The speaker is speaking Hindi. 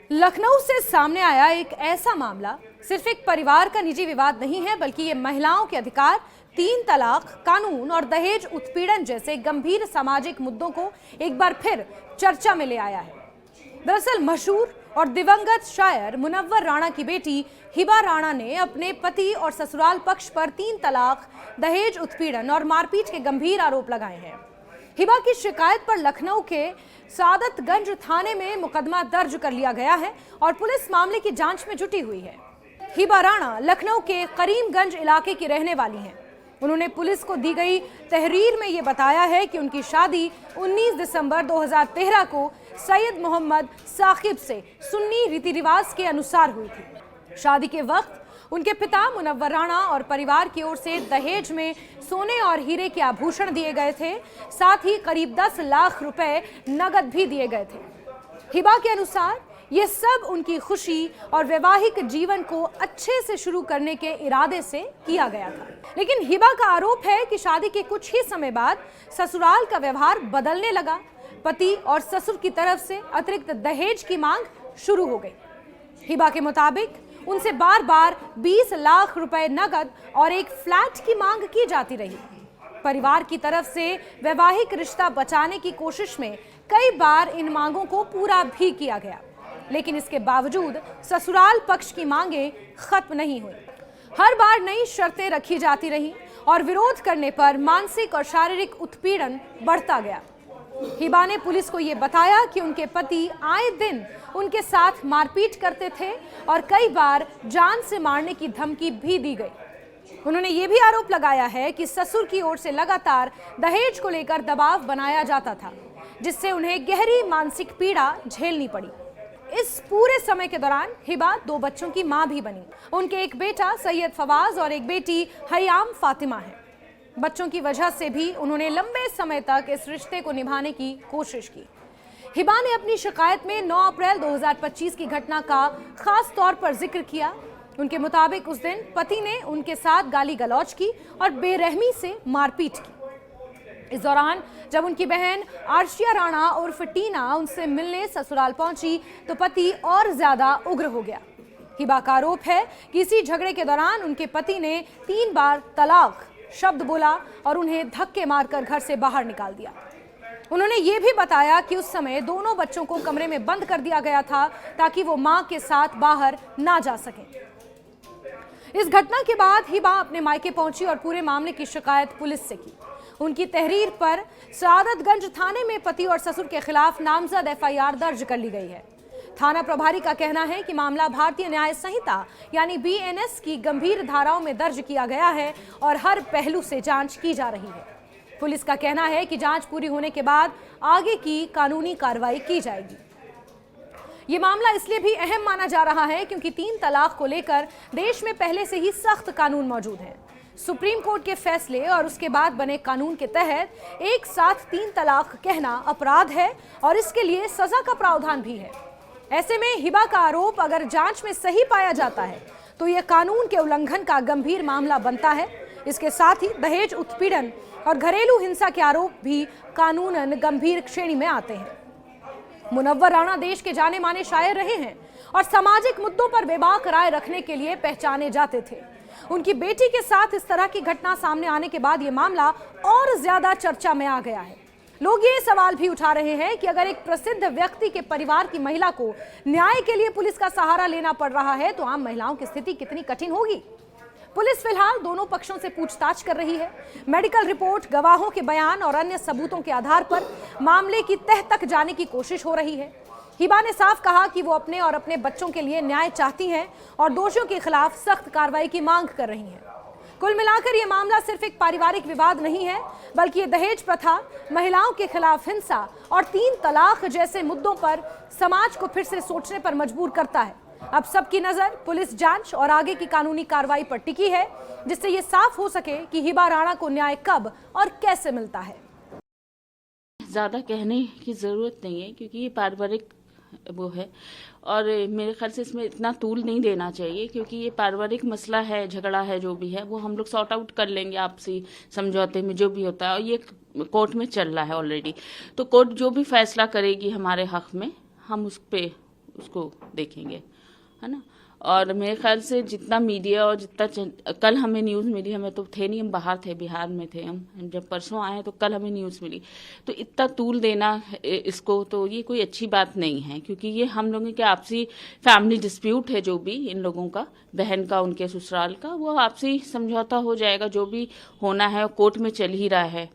लखनऊ से सामने आया एक ऐसा मामला सिर्फ एक परिवार का निजी विवाद नहीं है, बल्कि ये महिलाओं के अधिकार, 3 तलाक कानून और दहेज उत्पीड़न जैसे गंभीर सामाजिक मुद्दों को एक बार फिर चर्चा में ले आया है। दरअसल मशहूर और दिवंगत शायर मुनव्वर राणा की बेटी हिबा राणा ने अपने पति और ससुराल पक्ष पर 3 तलाक, दहेज उत्पीड़न और मारपीट के गंभीर आरोप लगाए हैं। हिबा की शिकायत पर लखनऊ के सादतगंज थाने में मुकदमा दर्ज कर लिया गया है और पुलिस मामले की जांच में जुटी हुई है। हिबा राणा लखनऊ के करीमगंज इलाके की रहने वाली हैं। उन्होंने पुलिस को दी गई तहरीर में ये बताया है कि उनकी शादी 19 दिसंबर 2013 को सैयद मोहम्मद साकिब से सुन्नी रीति रिवाज के अनुसार हुई थी। शादी के वक्त उनके पिता मुनव्वर राणा और परिवार की ओर से दहेज में सोने और हीरे के आभूषण दिए गए थे, साथ ही करीब 10 लाख रुपए नगद भी दिए गए थे। हिबा के अनुसार ये सब उनकी खुशी और वैवाहिक जीवन को अच्छे से शुरू करने के इरादे से किया गया था। लेकिन हिबा का आरोप है कि शादी के कुछ ही समय बाद ससुराल का व्यवहार बदलने लगा। पति और ससुर की तरफ से अतिरिक्त दहेज की मांग शुरू हो गई। हिबा के मुताबिक उनसे बार बार 20 लाख रुपए नगद और एक फ्लैट की मांग की जाती रही। परिवार की तरफ से वैवाहिक रिश्ता बचाने की कोशिश में कई बार इन मांगों को पूरा भी किया गया, लेकिन इसके बावजूद ससुराल पक्ष की मांगें खत्म नहीं हुई। हर बार नई शर्तें रखी जाती रहीं और विरोध करने पर मानसिक और शारीरिक उत्पीड़न बढ़ता गया। हिबा ने पुलिस को ये बताया कि उनके पति आए दिन उनके साथ मारपीट करते थे और कई बार जान से मारने की धमकी भी दी गई। उन्होंने ये भी आरोप लगाया है कि ससुर की ओर से लगातार दहेज को लेकर दबाव बनाया जाता था, जिससे उन्हें गहरी मानसिक पीड़ा झेलनी पड़ी। इस पूरे समय के दौरान हिबा 2 बच्चों की मां भी बनी। उनके एक बेटा सैयद फवाज और एक बेटी हयाम फातिमा है। बच्चों की वजह से भी उन्होंने लंबे समय तक इस रिश्ते को निभाने की कोशिश की। हिबा ने अपनी शिकायत में 9 अप्रैल 2025 की घटना का खास तौर पर जिक्र किया। उनके मुताबिक उस दिन पति ने उनके साथ गाली गलौज की और बेरहमी से मारपीट की। इस दौरान जब उनकी बहन आर्शिया राणा उर्फ टीना उनसे मिलने ससुराल पहुंची तो पति और ज्यादा उग्र हो गया। हिबा का आरोप है कि इसी झगड़े के दौरान उनके पति ने 3 बार तलाक शब्द बोला और उन्हें धक्के मारकर घर से बाहर निकाल दिया। उन्होंने ये भी बताया कि उस समय दोनों बच्चों को कमरे में बंद कर दिया गया था ताकि वो मां के साथ बाहर ना जा सकें। इस घटना के बाद हिबा अपने मायके पहुंची और पूरे मामले की शिकायत पुलिस से की। उनकी तहरीर पर सादतगंज थाने में पति और ससुर के खिलाफ नामजद एफआईआर दर्ज कर ली गई है। थाना प्रभारी का कहना है कि मामला भारतीय न्याय संहिता यानी बीएनएस की गंभीर धाराओं में दर्ज किया गया है और हर पहलू से जांच की जा रही है। पुलिस का कहना है कि जांच पूरी होने के बाद आगे की कानूनी कार्रवाई की जाएगी। ये मामला इसलिए भी अहम माना जा रहा है क्योंकि 3 तलाक को लेकर देश में पहले से ही सख्त कानून मौजूद हैं। सुप्रीम कोर्ट के फैसले और उसके बाद बने कानून के तहत एक साथ 3 तलाक कहना अपराध है और इसके लिए सजा का प्रावधान भी है। ऐसे में हिबा का आरोप अगर जांच में सही पाया जाता है तो यह कानून के उल्लंघन का गंभीर मामला बनता है। इसके साथ ही दहेज उत्पीड़न और घरेलू हिंसा के आरोप भी कानूनन गंभीर श्रेणी में आते हैं। मुनव्वर राणा देश के जाने माने शायर रहे हैं और सामाजिक मुद्दों पर बेबाक राय रखने के लिए पहचाने जाते थे। उनकी बेटी के साथ इस तरह की घटना सामने आने के बाद यह मामला और ज्यादा चर्चा में आ गया है। लोग ये सवाल भी उठा रहे हैं कि अगर एक प्रसिद्ध व्यक्ति के परिवार की महिला को न्याय के लिए पुलिस का सहारा लेना पड़ रहा है तो आम महिलाओं की स्थिति कितनी कठिन होगी। पुलिस फिलहाल दोनों पक्षों से पूछताछ कर रही है। मेडिकल रिपोर्ट, गवाहों के बयान और अन्य सबूतों के आधार पर मामले की तह तक जाने की कोशिश हो रही है। हिबा ने साफ कहा कि वो अपने और अपने बच्चों के लिए न्याय चाहती हैं और दोषियों के खिलाफ सख्त कार्रवाई की मांग कर रही हैं। कुल मिलाकर यह मामला सिर्फ एक पारिवारिक विवाद नहीं है, बल्कि ये दहेज प्रथा, महिलाओं के खिलाफ हिंसा और 3 तलाक जैसे मुद्दों पर समाज को फिर से सोचने पर मजबूर करता है। अब सबकी नजर पुलिस जांच और आगे की कानूनी कार्रवाई पर टिकी है, जिससे ये साफ हो सके कि हिबा राणा को न्याय कब और कैसे मिलता है। ज्यादा कहने की जरूरत नहीं है क्योंकि ये पारिवारिक वो है और मेरे ख्याल से इसमें इतना तूल नहीं देना चाहिए क्योंकि ये पारिवारिक मसला है, झगड़ा है, जो भी है वो हम लोग सॉर्ट आउट कर लेंगे आपसी समझौते में जो भी होता है। और ये कोर्ट में चल रहा है ऑलरेडी, तो कोर्ट जो भी फैसला करेगी हमारे हक में हम उस पे उसको देखेंगे, है ना। और मेरे ख्याल से जितना मीडिया और जितना कल हमें न्यूज़ मिली, हमें तो थे नहीं, हम बाहर थे, बिहार में थे हम जब परसों आए तो कल हमें न्यूज़ मिली, तो इतना तूल देना इसको, तो ये कोई अच्छी बात नहीं है, क्योंकि ये हम लोगों के आपसी फैमिली डिस्प्यूट है, जो भी इन लोगों का, बहन का, उनके ससुराल का, वो आपसी समझौता हो जाएगा, जो भी होना है कोर्ट में चल ही रहा है।